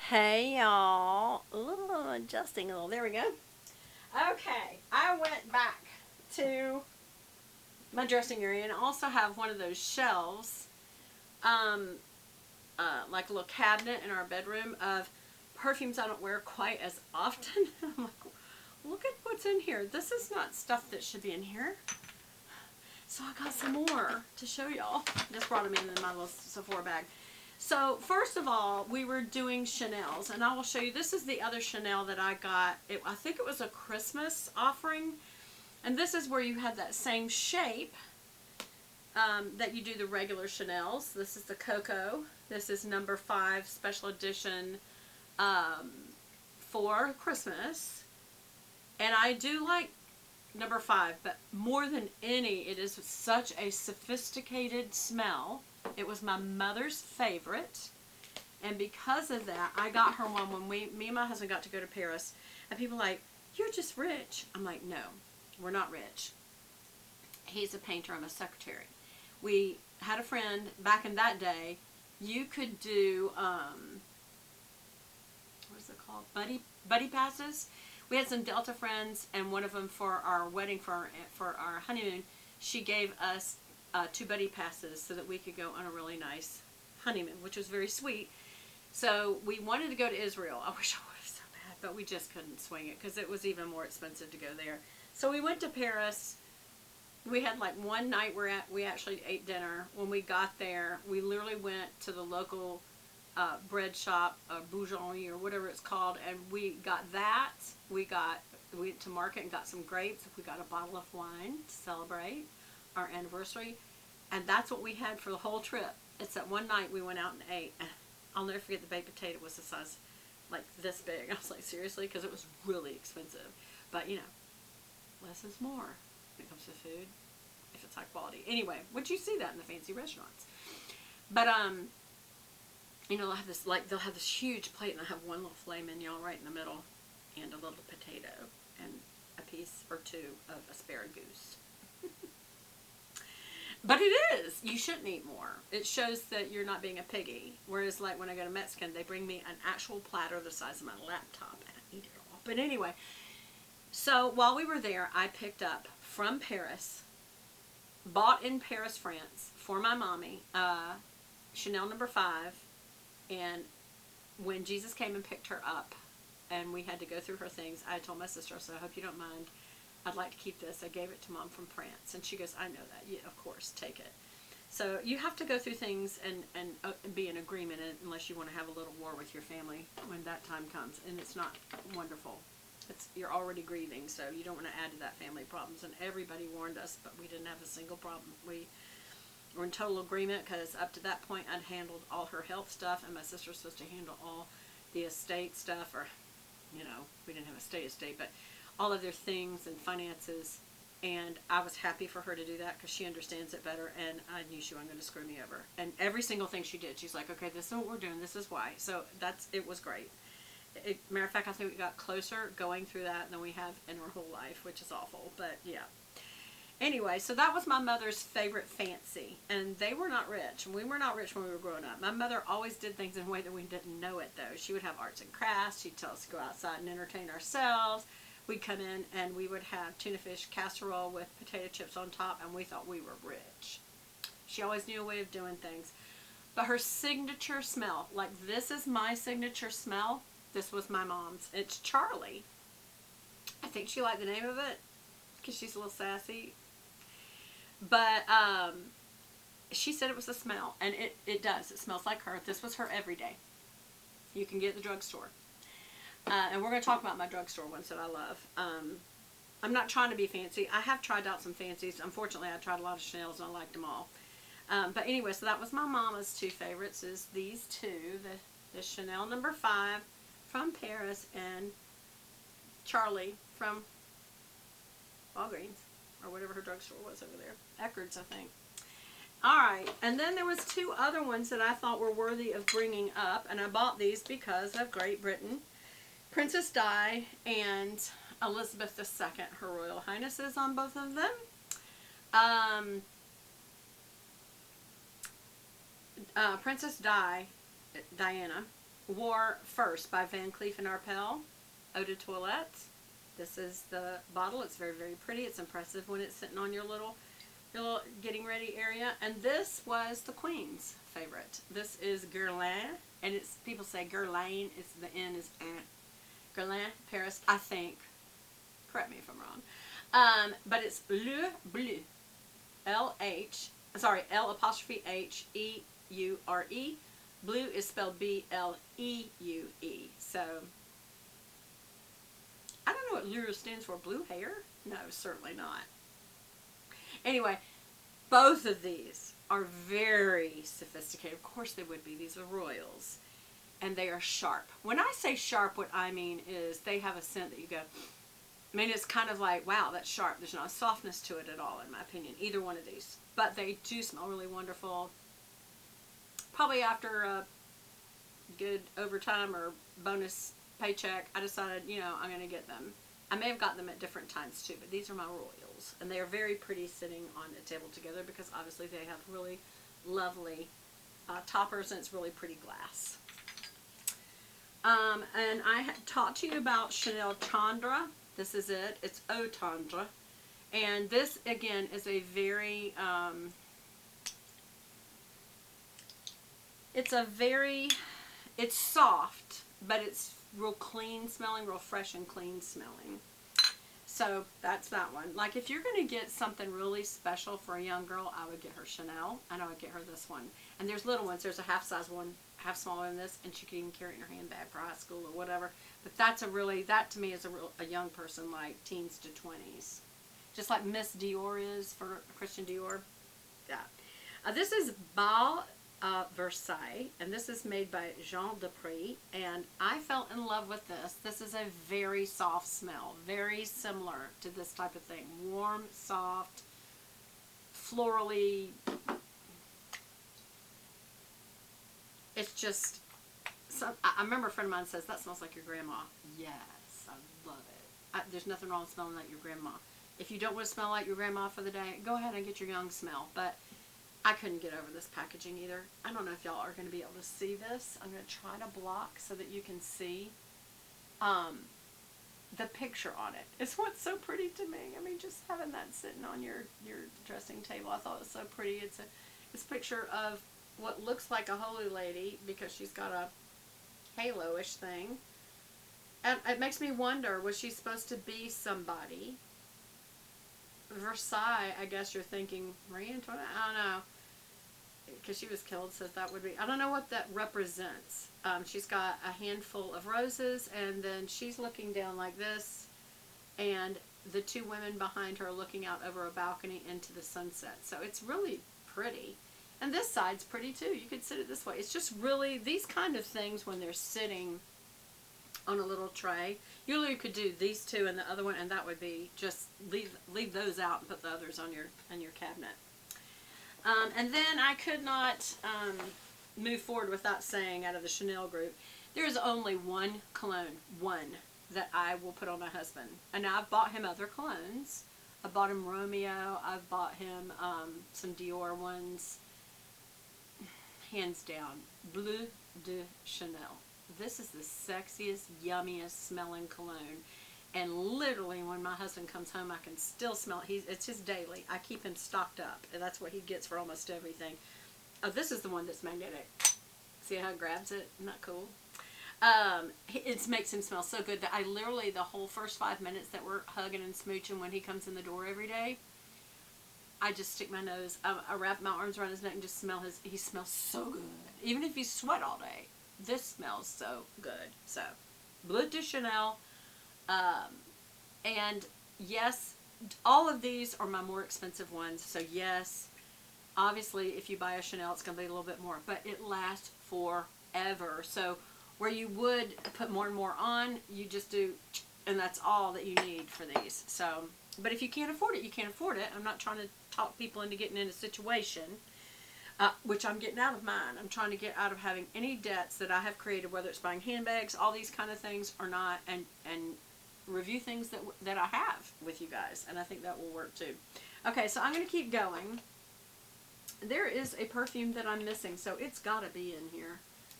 Hey y'all. Ooh, adjusting a little. There we go. Okay, I went back to my dressing area and I also have one of those shelves, um, like a little cabinet in our bedroom of perfumes I don't wear quite as often. I'm like, look at what's in here. This is not stuff that should be in here. So I got some more to show y'all. Just brought them in my little Sephora bag. So first of all, we were doing Chanel's, and I will show you. This is the other Chanel that I got. I think it was a Christmas offering, and this is where you have that same shape that you do the regular Chanel's. This is the Cocoa. This is number 5 special edition um, for Christmas, and I do like number 5, but more than any, it is such a sophisticated smell. It was my mother's favorite, and because of that, I got her one when me and my husband got to go to Paris, and people were like, you're just rich. I'm like, no, we're not rich. He's a painter, I'm a secretary. We had a friend back in that day, you could do, what is it called, buddy passes. We had some Delta friends, and one of them for our wedding, for our honeymoon, she gave us 2 buddy passes so that we could go on a really nice honeymoon, which was very sweet. So we wanted to go to Israel. I wish I would have so bad, but we just couldn't swing it because it was even more expensive to go there. So we went to Paris. We had like one night where we actually ate dinner. When we got there, we literally went to the local bread shop, boulangerie or whatever it's called, and we got that. We went to market and got some grapes. We got a bottle of wine to celebrate our anniversary, and that's what we had for the whole trip. It's that one night we went out and ate. I'll never forget the baked potato was the size like this big. I was like, seriously, because it was really expensive. But you know, less is more when it comes to food if it's high quality. Anyway, would you see that in the fancy restaurants? But you know, they'll have this huge plate, and I have one little filet mignon right in the middle, and a little potato, and a piece or 2 of asparagus. But it is. You shouldn't eat more. It shows that you're not being a piggy. Whereas, like, when I go to Mexican, they bring me an actual platter the size of my laptop, and I eat it all. But anyway, so while we were there, I picked up from Paris, bought in Paris, France, for my mommy, Chanel number 5. And when Jesus came and picked her up, and we had to go through her things, I told my sister, I said, I hope you don't mind. I'd like to keep this. I gave it to Mom from France. And she goes, I know that. Yeah, of course, take it. So you have to go through things and be in agreement unless you want to have a little war with your family when that time comes. And it's not wonderful. You're already grieving, so you don't want to add to that family problems. And everybody warned us, but we didn't have a single problem. We were in total agreement because up to that point I'd handled all her health stuff, and my sister was supposed to handle all the estate stuff, or, you know, we didn't have estate, but all of their things and finances, and I was happy for her to do that because she understands it better, and I knew she wasn't going to screw me over. And every single thing she did, she's like, okay, this is what we're doing, this is why. So it was great. Matter of fact, I think we got closer going through that than we have in our whole life, which is awful, but yeah. Anyway, so that was my mother's favorite fancy, and they were not rich. We were not rich when we were growing up. My mother always did things in a way that we didn't know it, though. She would have arts and crafts. She'd tell us to go outside and entertain ourselves. We'd come in, and we would have tuna fish casserole with potato chips on top, and we thought we were rich. She always knew a way of doing things. But her signature smell, like this is my signature smell, this was my mom's. It's Charlie. I think she liked the name of it because she's a little sassy. But she said it was a smell, and it does. It smells like her. This was her everyday. You can get at the drugstore. And we're going to talk about my drugstore ones that I love. I'm not trying to be fancy. I have tried out some fancies. Unfortunately, I tried a lot of Chanel's, and I liked them all. But anyway, so that was my mama's 2 favorites, is these 2. The Chanel number 5 from Paris, and Charlie from Walgreens, or whatever her drugstore was over there. Eckerd's, I think. Alright, and then there was 2 other ones that I thought were worthy of bringing up, and I bought these because of Great Britain. Princess Di and Elizabeth II, Her Royal Highness is on both of them. Princess Diana, wore first by Van Cleef and Arpels, Eau de Toilette. This is the bottle. It's very, very pretty. It's impressive when it's sitting on your little getting ready area. And this was the Queen's favorite. This is Guerlain, and it's, people say Guerlain. It's, the N is Guerlain, Paris, I think. Correct me if I'm wrong. But it's Bleue. L''H''E''U''E. Blue is spelled B-L-E-U-E. So, I don't know what LEU stands for. Blue hair? No, certainly not. Anyway, both of these are very sophisticated. Of course they would be. These are royals. And they are sharp. When I say sharp, what I mean is they have a scent that you go, I mean, it's kind of like, wow, that's sharp. There's no softness to it at all, in my opinion. Either one of these. But they do smell really wonderful. Probably after a good overtime or bonus paycheck, I decided, you know, I'm going to get them. I may have gotten them at different times too, but these are my royals. And they are very pretty sitting on a table together because obviously they have really lovely toppers, and it's really pretty glass. And I had talked to you about Chanel Tendre. This is it. It's Eau Tendre. And this, again, is a very, it's soft, but it's real clean smelling, real fresh and clean smelling. So that's that one. Like, if you're going to get something really special for a young girl, I would get her Chanel, and I would get her this one. And there's little ones. There's a half size one, half smaller than this, and she can even carry it in her handbag for high school or whatever. But that's a really, that to me is a young person, like teens to 20s. Just like Miss Dior is for Christian Dior. Yeah. This is Versailles, and this is made by Desprez, and I fell in love with this. This is a very soft smell, very similar to this type of thing. Warm, soft, florally. It's just, I remember a friend of mine says, that smells like your grandma. Yes, I love it. There's nothing wrong with smelling like your grandma. If you don't want to smell like your grandma for the day, go ahead and get your young smell. But I couldn't get over this packaging either. I don't know if y'all are going to be able to see this. I'm going to try to block so that you can see the picture on it. It's what's so pretty to me. I mean, just having that sitting on your dressing table, I thought it was so pretty. It's a picture of what looks like a holy lady because she's got a halo-ish thing. And it makes me wonder, was she supposed to be somebody? Versailles, I guess you're thinking, Marie Antoinette? I don't know. Because she was killed, so that would be, I don't know what that represents. She's got a handful of roses, and then she's looking down like this, and the two women behind her looking out over a balcony into the sunset. So it's really pretty. And this side's pretty too. You could sit it this way. It's just really, these kind of things when they're sitting on a little tray, you literally could do these two and the other one, and that would be just leave those out and put the others on your cabinet. And then I could not move forward without saying, out of the Chanel group, there is only one cologne, that I will put on my husband. And now I've bought him other colognes. I bought him Romeo. I've bought him some Dior ones. Hands down, Bleu de Chanel. This is the sexiest, yummiest smelling cologne. And literally, when my husband comes home, I can still smell it. It's his daily. I keep him stocked up, and that's what he gets for almost everything. Oh, this is the one that's magnetic. See how it grabs it? Isn't that cool? It makes him smell so good that I literally, the whole first 5 minutes that we're hugging and smooching when he comes in the door every day, I just stick my nose, I wrap my arms around his neck and just smell he smells so good. Even if you sweat all day, this smells so good. So, Bleu de Chanel. And yes, all of these are my more expensive ones. So yes, obviously if you buy a Chanel, it's going to be a little bit more, but it lasts forever. So where you would put more and more on, you just do, and that's all that you need for these. So, but if you can't afford it, you can't afford it. I'm not trying to talk people into getting in a situation, which I'm getting out of mine. I'm trying to get out of having any debts that I have created, whether it's buying handbags, all these kind of things or not, and review things that I have with you guys, and I think that will work too. Okay, so I'm going to keep going. There is a perfume that I'm missing, so it's got to be in here.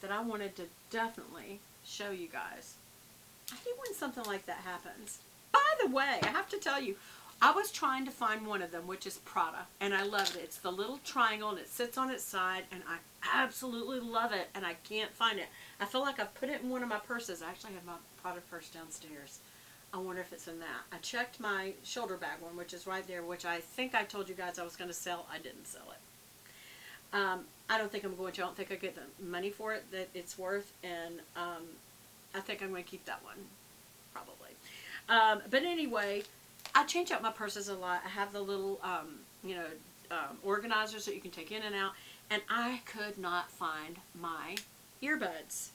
that I wanted to definitely show you guys. I hate when something like that happens. By the way, I have to tell you, I was trying to find one of them, which is Prada, and I love it. It's the little triangle, and it sits on its side, and I absolutely love it, and I can't find it. I feel like I've put it in one of my purses. I actually have my Prada purse downstairs. I wonder if it's in that. I checked my shoulder bag one, which is right there, which I think I told you guys I was going to sell. I didn't sell it. I don't think I'm going to. I don't think I get the money for it that it's worth, and I think I'm going to keep that one, probably. But anyway, I change out my purses a lot. I have the little, organizers that you can take in and out, and I could not find my earbuds.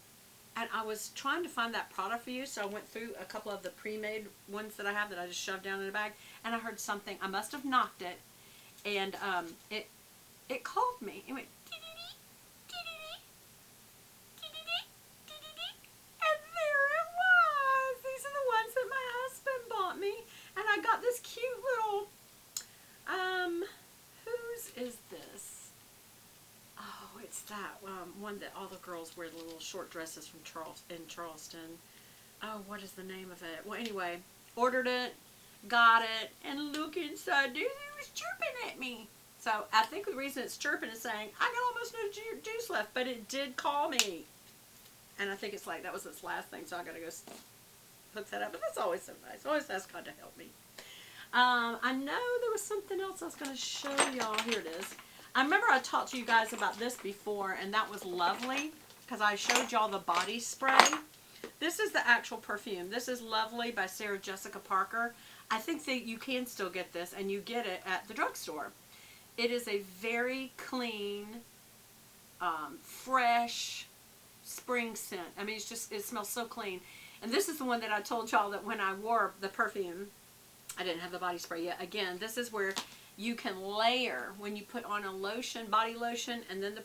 And I was trying to find that product for you, so I went through a couple of the pre-made ones that I have that I just shoved down in a bag, and I heard something. I must have knocked it, and it called me. It went, dee-dee-dee, dee-dee-dee, dee-dee-dee, dee-dee-dee, and there it was. These are the ones that my husband bought me, and I got this cute little, whose is this? Oh, it's that one that all the girls wear, the little short dresses from Charleston. Oh, what is the name of it? Well, anyway, ordered it, got it, and look inside there, it was chirping at me. So I think the reason it's chirping is saying, I got almost no juice left, but it did call me. And I think it's like, that was its last thing, so I got to go hook that up. But that's always so nice. Always ask God to help me. I know there was something else I was going to show y'all. Here it is. I remember I talked to you guys about this before, and that was Lovely, because I showed y'all the body spray. This is the actual perfume. This is Lovely by Sarah Jessica Parker. I think that you can still get this, and you get it at the drugstore. It is a very clean, fresh spring scent. I mean, it's just, it smells so clean. And this is the one that I told y'all that when I wore the perfume, I didn't have the body spray yet. Again, this is where you can layer when you put on a lotion, body lotion, and then the